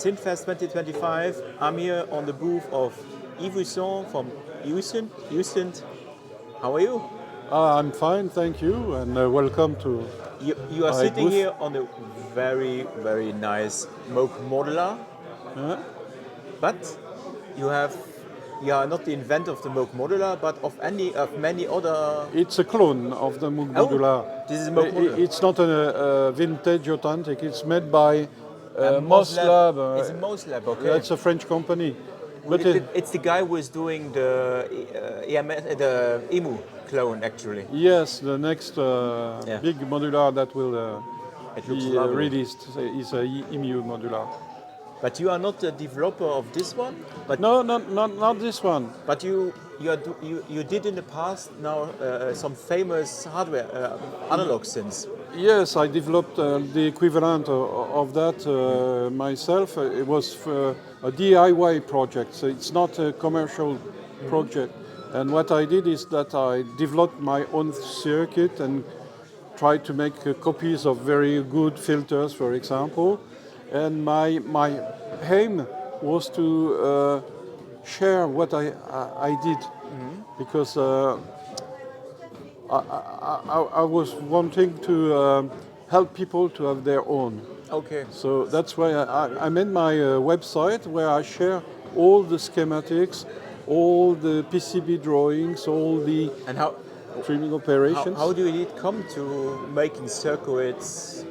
SynthFest 2025. I'm here on the booth of Yves Usson from Yusynth. How are you? I'm fine, thank you, and welcome to. You are sitting booth. here on a very, very nice modular, but you are not the inventor of the modular, but of many other. It's a clone of the modular. This is modular. It's not a vintage authentic. It's made by MOSLab. It's a MOSLab, okay. That's a French company. But it's the guy who is doing the EMU clone, actually. Yes, the next big modular that will be released is a EMU modular. But you are not the developer of this one? But no, not this one. But you did in the past now some famous hardware analog synths. Yes, I developed the equivalent of that myself. It was a DIY project, so it's not a commercial project. And what I did is that I developed my own circuit and tried to make copies of very good filters, for example. And my aim was to share what I did, because I was wanting to help people to have their own. Okay. So that's why I made my website where I share all the schematics, all the PCB drawings, all the trimming operations. How did it come to making circuits?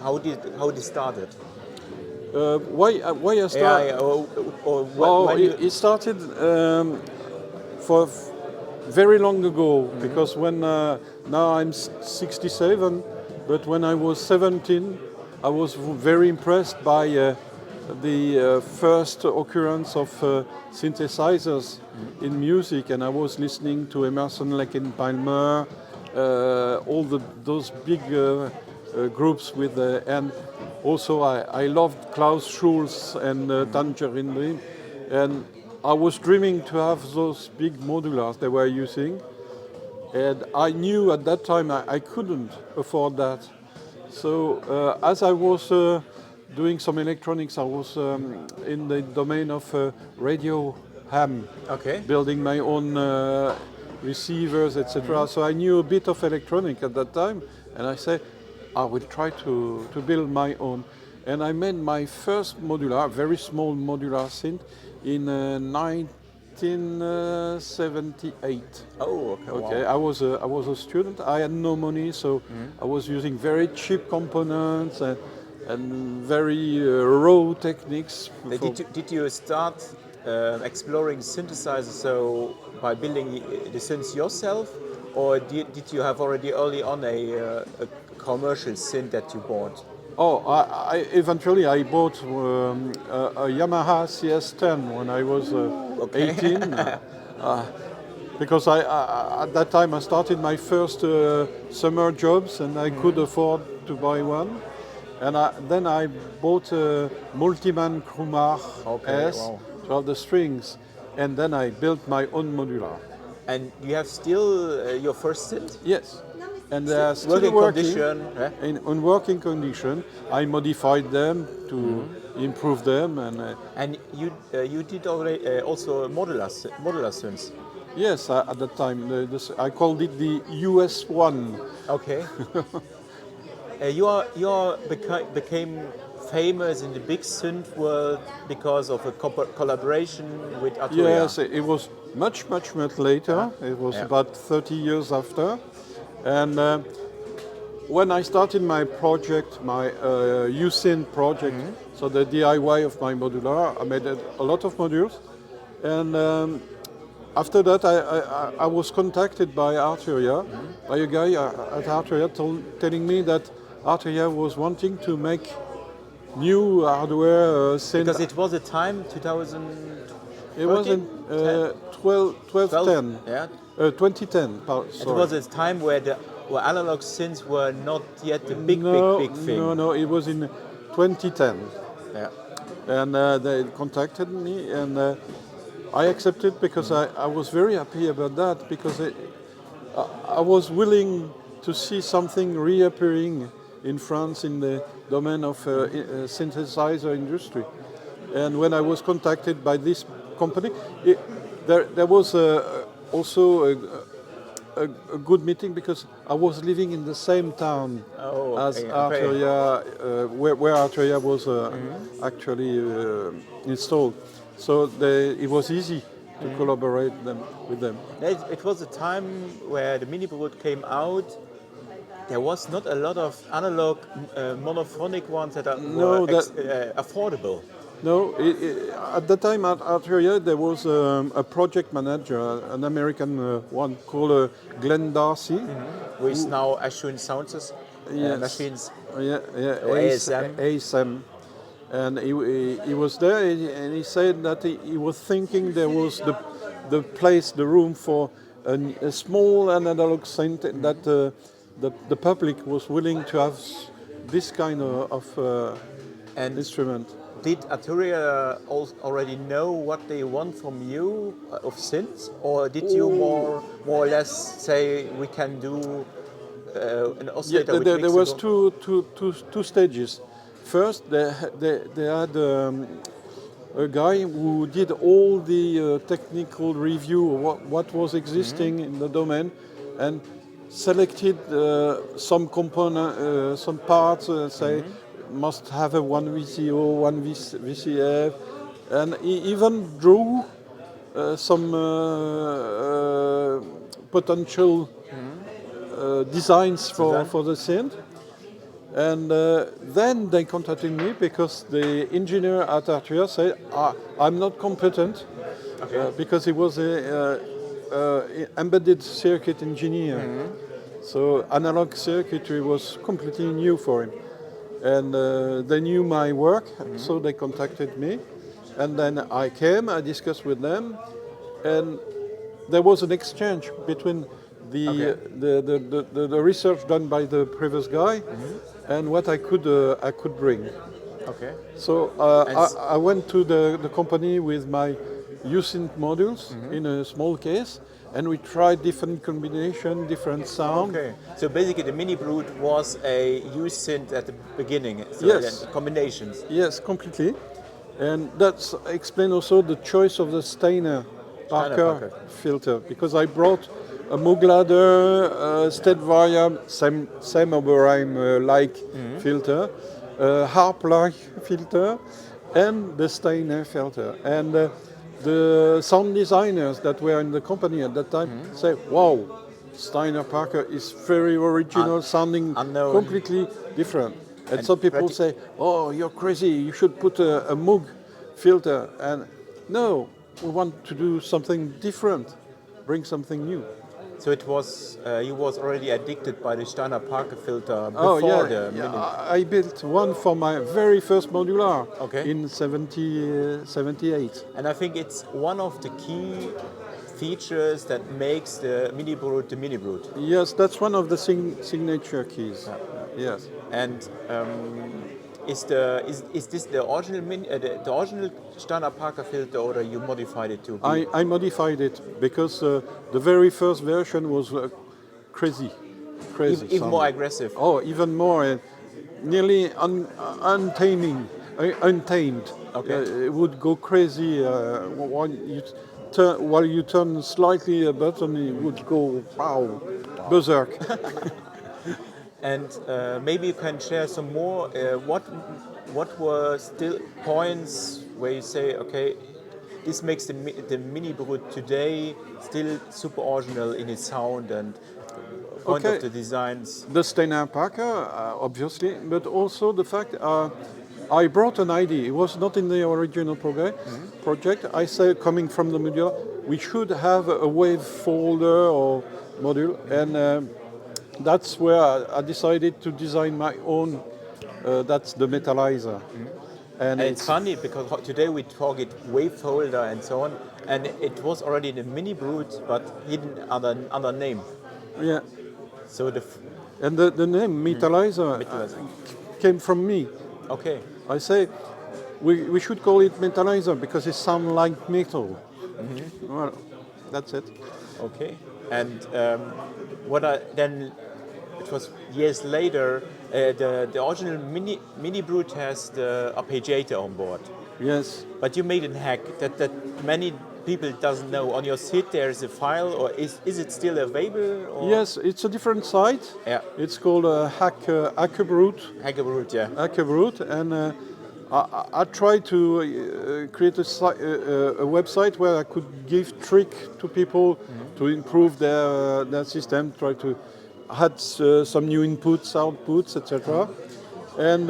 How did it started? Why I started? It started for very long ago, because when now I'm 67, but when I was 17, I was very impressed by the first occurrence of synthesizers in music, and I was listening to Emerson, Lake and Palmer, all those big groups with and also I loved Klaus Schulze and Tangerine Dream, and I was dreaming to have those big modulars they were using, and I knew at that time I couldn't afford that. So as I was doing some electronics, I was in the domain of radio ham, building my own receivers, etc. So I knew a bit of electronic at that time, and I said, I will try to build my own. And I made my first modular, very small modular synth, in 1978. Oh, okay. Wow. I was a student. I had no money, so I was using very cheap components and very raw techniques. Did you start exploring synthesizers so by building the synths yourself, or did you have already early on a commercial synth that you bought? Oh, eventually I bought a Yamaha CS10 when I was 18, because at that time I started my first summer jobs and I could afford to buy one. And then I bought a Multiman Krumar S to have the strings, and then I built my own modular. And you have still your first synth? Yes. And they are still working in working condition. I modified them to improve them, and you did already also modular synths. Yes, at that time I called it the US1. Okay. You became famous in the big synth world because of a collaboration with Arturia. Yes, it was much later. It was about 30 years after. And when I started my project, my Yusynth project, so the DIY of my modular, I made a lot of modules. And after that, I was contacted by Arturia, by a guy at Arturia telling me that Arturia was wanting to make new hardware synth. Because it was a time, 2000. It was in 2010. Yeah. 2010. Sorry. It was a time where analog synths were not yet a big thing. No, it was in 2010. Yeah. And they contacted me, and I accepted because I was very happy about that, because I was willing to see something reappearing in France in the domain of synthesizer industry. And when I was contacted by this company, there was also a good meeting because I was living in the same town as Arturia, where Arturia was actually installed. So it was easy to collaborate with them. It was a time where the MiniBrute came out. There was not a lot of analog monophonic ones that were affordable. No, at the time at Arturia there was a project manager, an American one called Glenn Darcy, who is now Ashwin Sounds machines. ASM. And he was there, and he said that he was thinking there was the room for a small analog synth that the public was willing to have this kind of instrument. Did Arturia already know what they want from you of synths, or did you more or less say we can do an oscillator? There was two stages. First, they had a guy who did all the technical review of what was existing in the domain, and selected some component, some parts, say. Must have a one VCO, one VCF, and he even drew some potential designs for the synth. And then they contacted me because the engineer at Arturia said, I'm not competent, because he was an embedded circuit engineer. So analog circuitry was completely new for him. And they knew my work, so they contacted me. And then I came, I discussed with them, and there was an exchange between the research done by the previous guy and what I could bring. Okay. So I went to the company with my Yusynth modules in a small case, and we tried different combination, different sound. Okay. So basically the MiniBrute was a Yusynth at the beginning. So yes. Combinations. Yes, completely. And that's explain also the choice of the Steiner-Parker filter, because I brought a Moog ladder, Stedvaria, same Oberheim-like filter, harp-like filter, and the Steiner filter. And the sound designers that were in the company at that time say, wow, Steiner-Parker is very original, sounding completely different. And some people say, oh, you're crazy, you should put a Moog filter. And no, we want to do something different, bring something new. So it was, you was already addicted by the Steiner-Parker filter before the Mini? I built one for my very first modular in 78. And I think it's one of the key features that makes the MiniBrute the MiniBrute. Yes, that's one of the signature keys. Yes. And is this the original Steiner-Parker filter, or you modified it too? I modified it because the very first version was crazy. Even more aggressive. Oh, even more, nearly untamed. Okay. It would go crazy while you turn slightly a button. It would go berserk. And maybe you can share some more. What were still points where you say, okay, this makes the MiniBrute today still super original in its sound and point of the designs? The Steiner-Parker, obviously, but also the fact I brought an idea. It was not in the original project. I said, coming from the modular, we should have a wave folder or module, and that's where I decided to design my own. That's the metallizer. And it's funny because today we talk it wave folder and so on, and it was already the MiniBrute, but hidden under name. Yeah. So the name metallizer came from me. Okay. I say we should call it metallizer because it sounds like metal. Well, that's it. Okay. And what are then it was years later. The original MiniBrute has the arpeggiator on board. Yes. But you made a hack that many people doesn't know. On your site there is a file, or is it still available? Or? Yes, it's a different site. Yeah. It's called Hackerbrute. Hackerbrute, yeah. Hackerbrute, and I tried to create a website where I could give trick to people to improve their system, try to add some new inputs, outputs, etc. And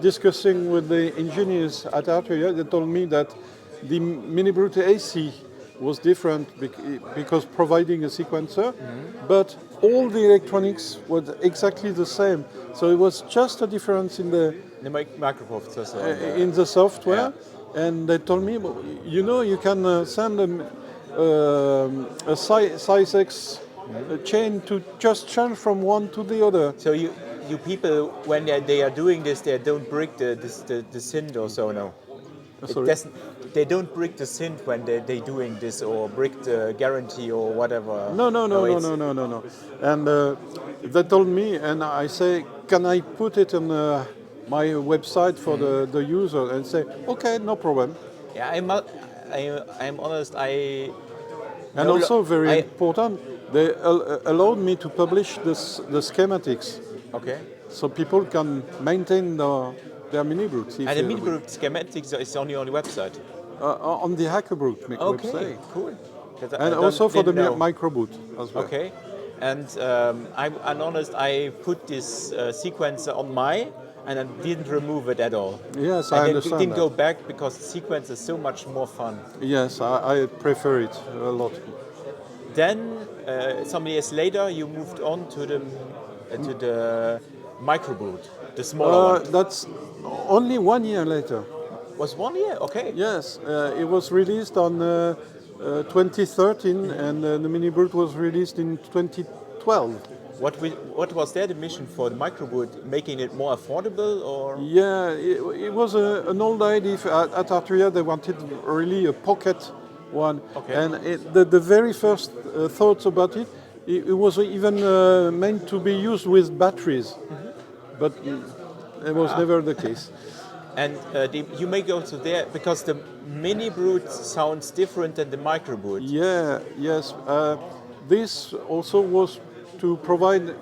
discussing with the engineers at Arturia, they told me that the MiniBrute AC was different because providing a sequencer, but all the electronics was exactly the same. So it was just a difference in the microprocessor in the software. Yeah. And they told me, you can send a size X chain to just change from one to the other. So you people, when they are doing this, they don't break the synth or so, no? They don't break the synth when they're doing this, or break the guarantee or whatever. No. And they told me, and I say, can I put it on my website for the user? And say, okay, no problem. Yeah, I'm honest. And also very important, they allowed me to publish the schematics. Okay. So people can maintain their MiniBrute. And the MiniBrute schematics is only on the website? On the Hackerbrute website. Okay, cool. And also for the MicroBrute as well. Okay. And I'm honest, I put this sequencer on and I didn't remove it at all. Yes, I understand. I didn't go back because the sequence is so much more fun. Yes, I prefer it a lot. Then, some years later, you moved on to the MicroBrute, the smaller one. That's only 1 year later. Was 1 year? Okay. Yes, it was released on 2013, and the MiniBrute was released in 2012. What was there the mission for the MicroBrute, making it more affordable, or? Yeah, it was an old idea. At Arturia, they wanted really a pocket one. Okay. And the very first thoughts about it was even meant to be used with batteries, but it was never the case. And you make also there, because the MiniBrute sounds different than the MicroBrute. Yeah, yes. This also was to provide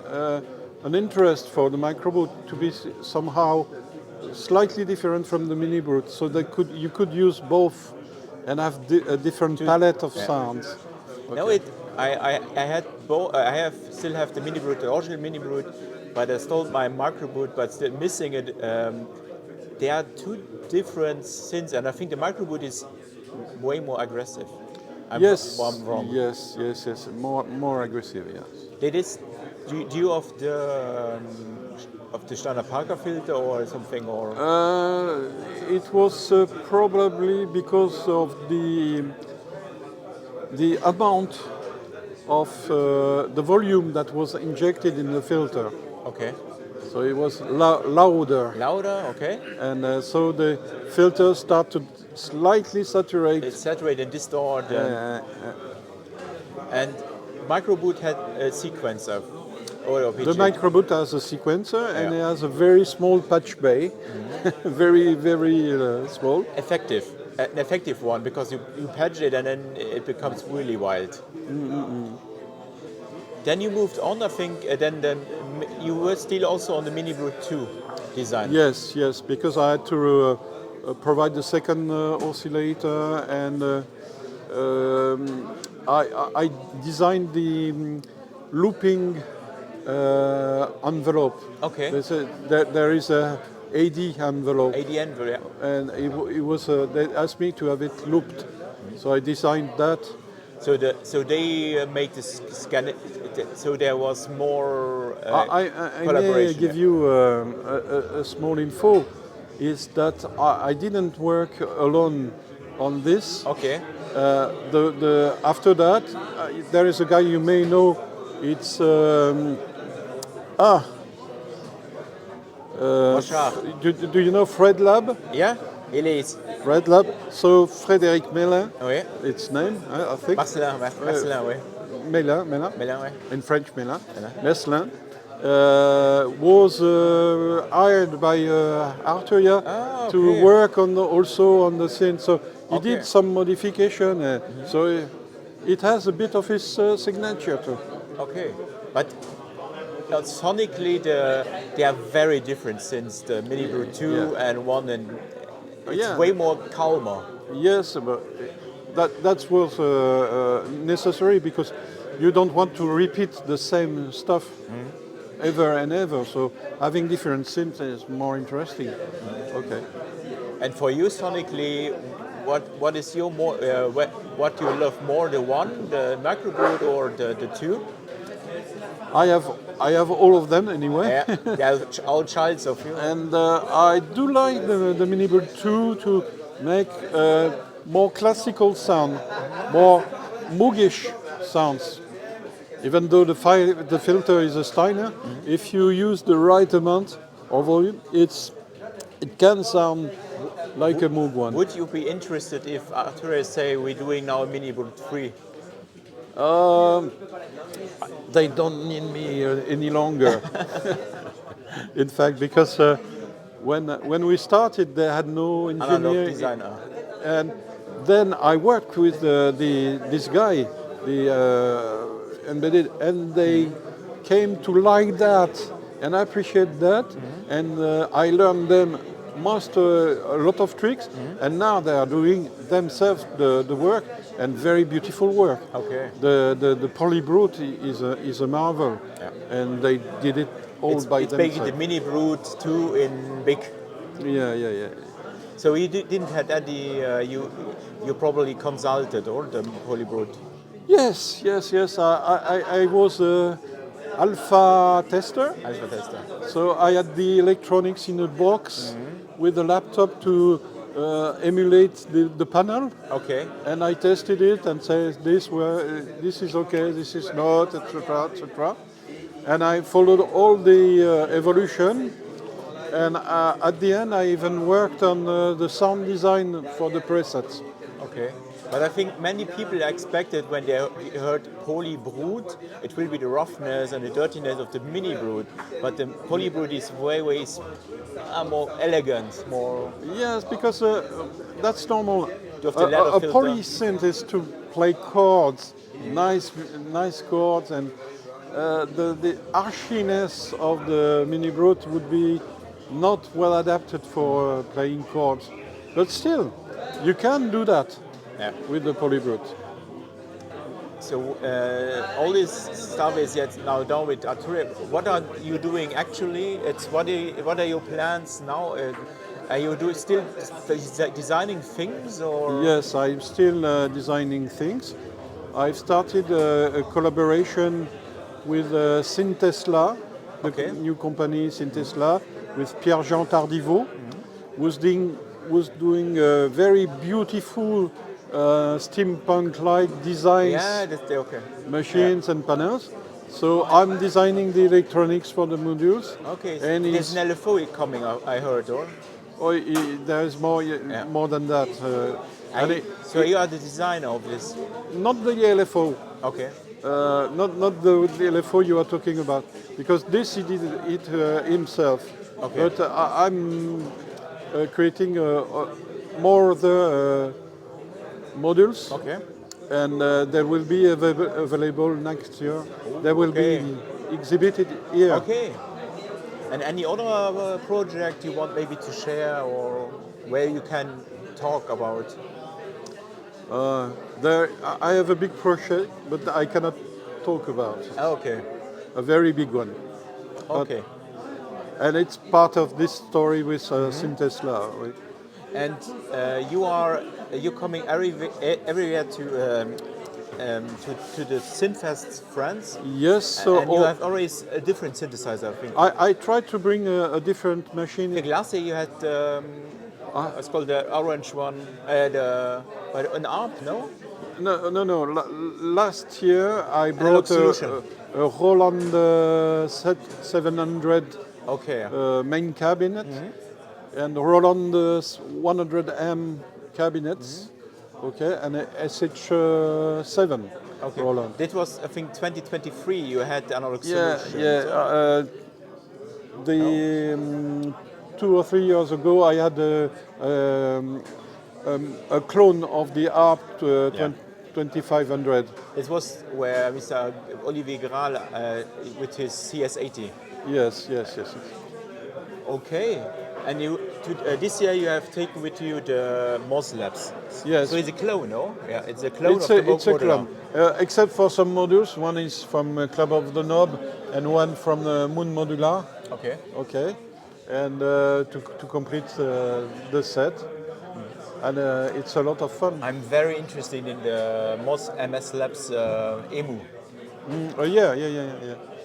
an interest for the MicroBrute to be somehow slightly different from the MiniBrute, so you could use both and have a different palette of sounds. Okay. No, I had both. Still have the MiniBrute, the original MiniBrute, but I stole my MicroBrute, but still missing it. There are two different synths, and I think the MicroBrute is way more aggressive. Yes, I'm wrong. Yes, more aggressive. Yes. Do you of the standard Parker filter or something, or? It was probably because of the amount of the volume that was injected in the filter. Okay. So it was louder. Louder, okay. And so the filter started to slightly saturate. It saturated and distort. And MicroBrute had a sequencer. The MicroBrute has a sequencer and it has a very small patch bay, very small. An effective one, because you patch it and then it becomes really wild. Then you moved on, I think. Then you were still also on the MiniBrute II design. Yes, because I had to provide the second oscillator, and I designed the looping envelope. Okay. There is a AD envelope. AD envelope, yeah. And it was they asked me to have it looped, so I designed that. So they make this scan. So there was more collaboration. I may give you a small info. Is that I didn't work alone on this. Okay. After that, there is a guy you may know. It's do you know Fred Lab? Yeah, il est. Fred Lab. So Frédéric Mélin. Oui. Its name, I think. Marcelin, oui. Mélin, Mélin, oui. in French Mélin. Meslin. was hired by Arturia to work on also on the synth. So he did some modification. So it has a bit of his signature too. Okay, but sonically they are very different since the MiniBrute II and one, and it's way more calmer. Yes, but that was necessary because you don't want to repeat the same stuff ever and ever. So having different synths is more interesting. Okay. And for you, sonically, what is your more what you love more, the one, the MicroBrute, or the two? I have all of them anyway. Yeah, they're all childs of you. And I do like the MiniBrute 2 to make more classical sound, more Moogish sounds. Even though the filter is a Steiner, if you use the right amount of volume, it can sound like a Moog one. Would you be interested if Arturia say we're doing now a MiniBrute 3? They don't need me any longer. In fact, because when we started, they had no engineer. Designer. And then I worked with this guy, the embedded, and they came to like that, and I appreciate that. And I learned them a lot of tricks, and now they are doing themselves the work, and very beautiful work. Okay. The PolyBrute is a marvel, and they did it all by themselves. It's the MiniBrute 2 in big. Yeah. So you didn't have any. You probably consulted or the PolyBrute. Yes. I was alpha tester. Alpha tester. So I had the electronics in a box with a laptop to emulate the panel. Okay. And I tested it and said this is okay, this is not, etc., etc. And I followed all the evolution. And at the end, I even worked on the sound design for the presets. Okay. But I think many people expected when they heard PolyBrute, it will be the roughness and the dirtiness of the MiniBrute. But the PolyBrute is way more elegant, more. Yes, because that's normal. A poly synth is to play chords, nice chords, and the harshiness of the MiniBrute would be not well adapted for playing chords. But still, you can do that. With the PolyBrute. So all this stuff is yet now done with Arturia. What are you doing actually? What are your plans now? Are you still designing things, or? Yes, I'm still designing things. I've started a collaboration with SynthTesla, the new company SynthTesla, with Pierre-Jean Tardivaux, who's doing very beautiful steampunk-like designs, machines and panels. So I'm designing the electronics for the modules. Okay, so there's an LFO coming out, I heard, or? Oh, there's more than that. So you are the designer of this? Not the LFO. Okay. Not the LFO you are talking about, because this he did it himself. Okay. But I'm creating more the modules. Okay. And they will be available next year. They will be exhibited here. Okay. And any other project you want maybe to share, or where you can talk about? I have a big project, but I cannot talk about. Okay. A very big one. Okay. And it's part of this story with SynthTesla. Right? And you're coming everywhere to the SynthFest France. Yes. So and you have always a different synthesizer, I think. I tried to bring a different machine. I think last year you had it's called the orange one, an ARP, no? No. Last year I brought a Roland 700 main cabinet. And Roland 100M cabinets, and a SH7. Okay. Roland. That was, I think, 2023. You had the analog solution. Yeah. The 2 or 3 years ago, I had a clone of the ARP 2500. It was where Mr. Olivier Graal with his CS80. Yes. Okay. And this year you have taken with you the MOS Labs. Yes. So it's a clone, no? Yeah, it's a clone It's of the it's a modular. clone, except for some modules. One is from Club of the Knob, and one from Moon Modular. Okay. Okay, and to complete the set, and it's a lot of fun. I'm very interested in the MOS MS Labs EMU. Yeah.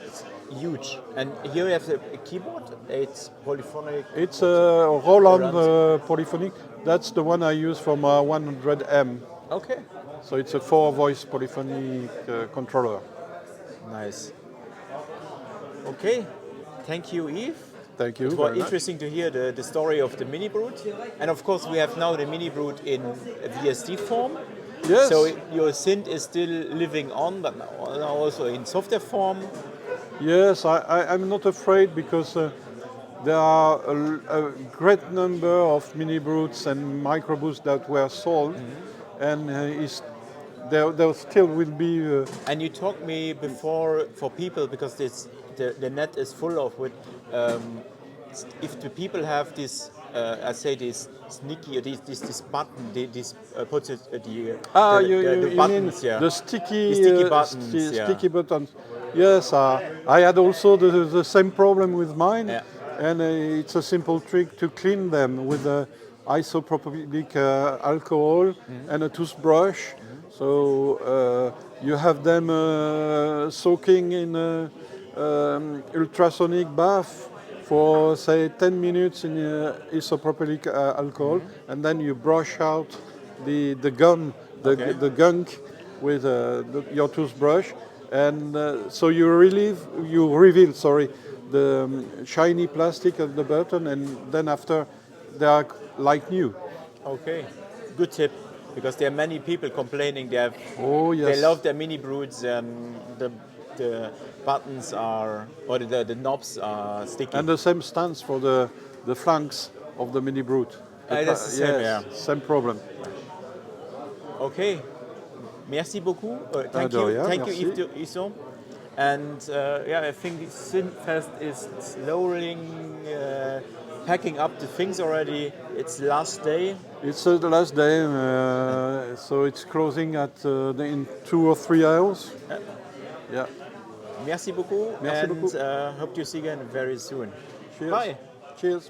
It's huge. And here you have a keyboard. It's polyphonic. It's a Roland polyphonic. That's the one I use for my 100M. Okay. So it's a 4-voice polyphonic controller. Nice. Okay. Thank you, Yves. Thank you. It was interesting to hear the story of the MiniBrute. And of course, we have now the MiniBrute in VSD form. Yes. So your synth is still living on, but now also in software form. Yes, I'm not afraid because there are a great number of MiniBrutes and MicroBrutes that were sold, and there still will be. And you talked me before for people because the net is full of with. If the people have this, I say this sneaky, this button, this puts it the buttons, mean the sticky buttons, sticky buttons. Yes, I had also the same problem with mine, and it's a simple trick to clean them with isopropylic alcohol and a toothbrush. So you have them soaking in ultrasonic bath for say 10 minutes in isopropylic alcohol, and then you brush out the gum, the gunk with your toothbrush, and so you reveal the shiny plastic of the button, and then after they are like new. Okay, good tip, because there are many people complaining they yes. love their MiniBrutes and the buttons are, or the knobs are sticky. And the same stands for the flanks of the MiniBrute. That's the same, yes, same problem. Okay, merci beaucoup. Thank you, Yves Usson. And I think SynthFest is slowly packing up the things already. It's the last day. It's the last day, so it's closing in 2 or 3 hours. Yeah. Merci beaucoup. Merci beaucoup. Hope to see you again very soon. Cheers. Bye. Cheers.